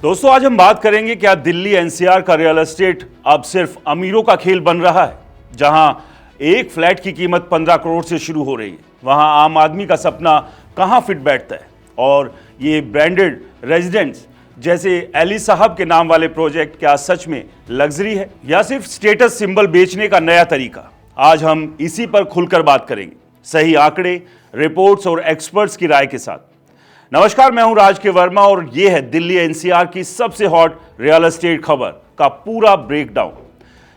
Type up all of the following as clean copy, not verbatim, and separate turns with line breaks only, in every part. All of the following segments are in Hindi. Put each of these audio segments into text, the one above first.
दोस्तों आज हम बात करेंगे क्या दिल्ली एनसीआर का रियल एस्टेट अब सिर्फ अमीरों का खेल बन रहा है। जहां एक फ्लैट की कीमत 15 करोड़ से शुरू हो रही है, वहां आम आदमी का सपना कहां फिट बैठता है। और ये ब्रांडेड रेजिडेंट्स जैसे अली साहब के नाम वाले प्रोजेक्ट क्या सच में लग्जरी है या सिर्फ स्टेटस सिंबल बेचने का नया तरीका। आज हम इसी पर खुलकर बात करेंगे, सही आंकड़े, रिपोर्ट्स और एक्सपर्ट्स की राय के साथ। नमस्कार, मैं हूं राज के वर्मा और यह है दिल्ली एनसीआर की सबसे हॉट रियल एस्टेट खबर का पूरा ब्रेकडाउन।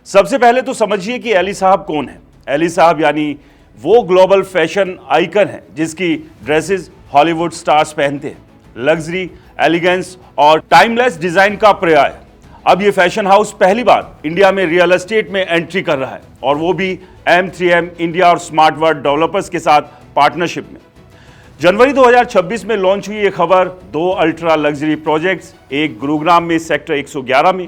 सबसे पहले तो समझिए कि अली साहब कौन है। अली साहब यानी वो ग्लोबल फैशन आइकन है जिसकी ड्रेसेस हॉलीवुड स्टार्स पहनते हैं। लग्जरी, एलिगेंस और टाइमलेस डिजाइन का पर्याय। अब ये फैशन हाउस पहली बार इंडिया में रियल एस्टेट में एंट्री कर रहा है और वो भी M3M इंडिया और स्मार्ट वर्ल्ड डेवलपर्स के साथ पार्टनरशिप में। जनवरी 2026 में लॉन्च हुई ये खबर। 2 अल्ट्रा लग्जरी प्रोजेक्ट्स, एक गुरुग्राम में सेक्टर 111 में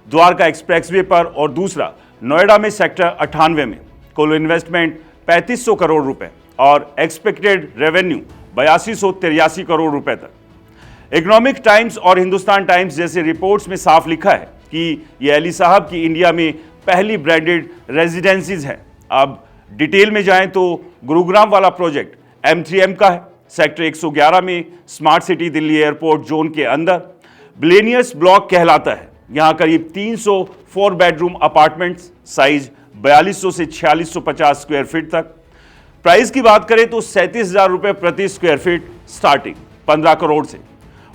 द्वारका एक्सप्रेसवे पर और दूसरा नोएडा में सेक्टर 98 में। कुल इन्वेस्टमेंट 3500 करोड़ रुपए और एक्सपेक्टेड रेवेन्यू 8283 करोड़ रुपए तक। इकोनॉमिक टाइम्स और हिंदुस्तान टाइम्स जैसे रिपोर्ट्स में साफ लिखा है कि ये अली साहब की इंडिया में पहली ब्रांडेड रेजिडेंसीज है। अब डिटेल में जाएं तो गुरुग्राम वाला प्रोजेक्ट M3M का है, सेक्टर 111 में smart city Delhi airport zone के अंदर बिलेनियर्स ब्लॉक कहलाता है। यहां करीब 300 4 बेडरूम अपार्टमेंट्स, साइज 4200 से 4650 स्क्वायर फीट तक। प्राइस की बात करें तो 37,000 रुपए प्रति स्क्वायर फीट स्टार्टिंग 15 करोड़ से।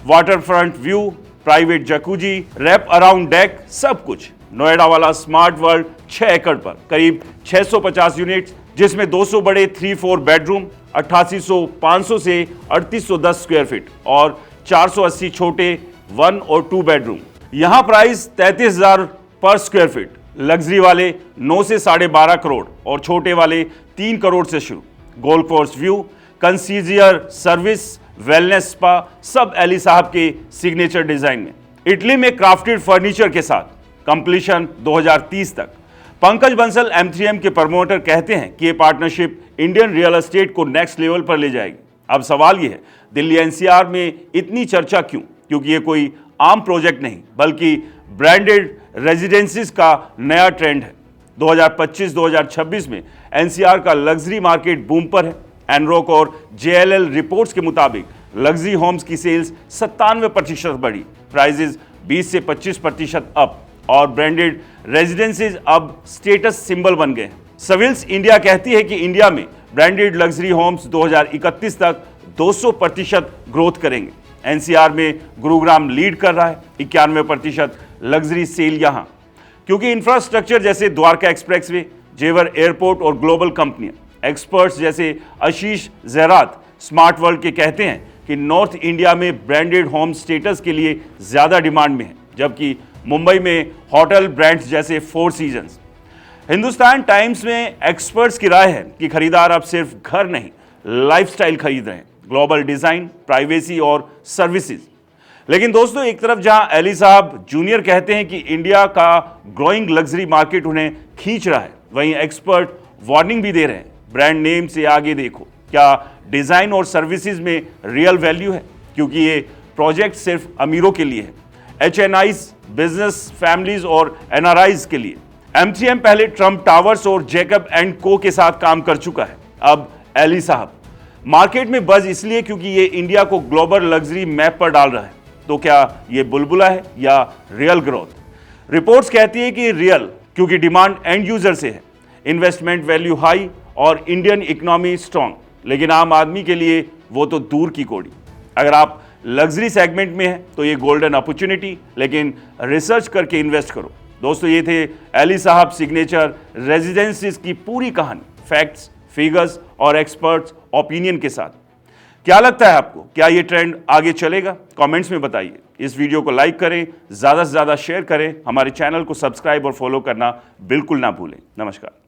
Water front view, private jacuzzi, wrap around deck, सब कुछ। नोएडा वाला स्मार्ट वर्ल्ड 6 एकड़ पर करीब 650 यूनिट्स, जिसमें 200 बड़े 3-4 बेडरूम, 8800 500 से 3810 स्क्वायर फीट और 480 छोटे 1 और 2 बेडरूम। यहां प्राइस 33,000 पर स्क्वायर फीट। लग्जरी वाले 9 से 12.5 करोड़ और छोटे वाले 3 करोड़ से शुरू। Golf course view, concierge service, wellness spa, सब अली साहब के सिग्नेचर डिजाइन में। इटली में क्राफ्टेड फर्नीचर के साथ कंप्लीशन 2030 तक। पंकज बंसल M3M के प्रमोटर कहते हैं कि ये पार्टनरशिप इंडियन रियल एस्टेट को नेक्स्ट लेवल पर ले जाएगी। अब सवाल ये है, दिल्ली एनसीआर में इतनी चर्चा क्यों? क्योंकि ये कोई आम प्रोजेक्ट नहीं बल्कि ब्रांडेड रेजिडेंसीज का नया ट्रेंड है। 2025-2026 में एनसीआर का लग्जरी मार्केट बूम पर है। एनरॉक और JLL रिपोर्ट्स के मुताबिक लग्जरी होम्स की सेल्स 97% बढ़ी, प्राइजेस 20 से 25% अप और ब्रांडेड रेजिडेंसीज अब स्टेटस सिंबल बन गए। सविल्स इंडिया कहती है कि इंडिया में ब्रांडेड लग्जरी होम्स 2031 तक 200% ग्रोथ करेंगे। एनसीआर में गुरुग्राम लीड कर रहा है, 91% लग्जरी सेल यहां, क्योंकि इंफ्रास्ट्रक्चर जैसे द्वारका एक्सप्रेसवे, जेवर एयरपोर्ट और ग्लोबल कंपनियां। एक्सपर्ट्स जैसे आशीष जहरात स्मार्ट वर्ल्ड के कहते हैं कि नॉर्थ इंडिया में ब्रांडेड होम स्टेटस के लिए ज्यादा डिमांड में है, जबकि मुंबई में होटल ब्रांड्स जैसे 4 सीजन्स। हिंदुस्तान टाइम्स में एक्सपर्ट्स की राय है कि खरीदार अब सिर्फ घर नहीं, लाइफस्टाइल खरीद रहे हैं, ग्लोबल डिजाइन, प्राइवेसी और सर्विसेज। लेकिन दोस्तों, एक तरफ जहां अली साहब जूनियर कहते हैं कि इंडिया का ग्रोइंग लग्जरी मार्केट उन्हें खींच रहा है, वहीं एक्सपर्ट वार्निंग भी दे रहे हैं, ब्रांड नेम से आगे देखो, क्या डिजाइन और सर्विसेज में रियल वैल्यू है? क्योंकि ये प्रोजेक्ट सिर्फ अमीरों के लिए है, HNIs, बिजनेस फैमिलीज और NRIs के लिए। M3M पहले ट्रंप टावर्स और जैकब एंड को के साथ काम कर चुका है। अब अली साहब मार्केट में बज इसलिए क्योंकि ये इंडिया को ग्लोबल लग्जरी मैप पर डाल रहा है। तो क्या ये बुलबुला है या रियल ग्रोथ? रिपोर्ट्स कहती है कि रियल, क्योंकि डिमांड एंड यूजर से है, इन्वेस्टमेंट वैल्यू हाई और इंडियन इकोनॉमी स्ट्रांग। लेकिन आम आदमी के लिए वो तो दूर की कौड़ी। अगर आप लग्जरी सेगमेंट में है तो ये गोल्डन अपॉर्चुनिटी, लेकिन रिसर्च करके इन्वेस्ट करो। दोस्तों, ये थे अली साहब सिग्नेचर रेजिडेंसीज की पूरी कहानी, फैक्ट्स, फिगर्स और एक्सपर्ट्स ओपिनियन के साथ। क्या लगता है आपको, क्या ये ट्रेंड आगे चलेगा? कमेंट्स में बताइए। इस वीडियो को लाइक करें, ज़्यादा से ज़्यादा शेयर करें, हमारे चैनल को सब्सक्राइब और फॉलो करना बिल्कुल ना भूलें। नमस्कार।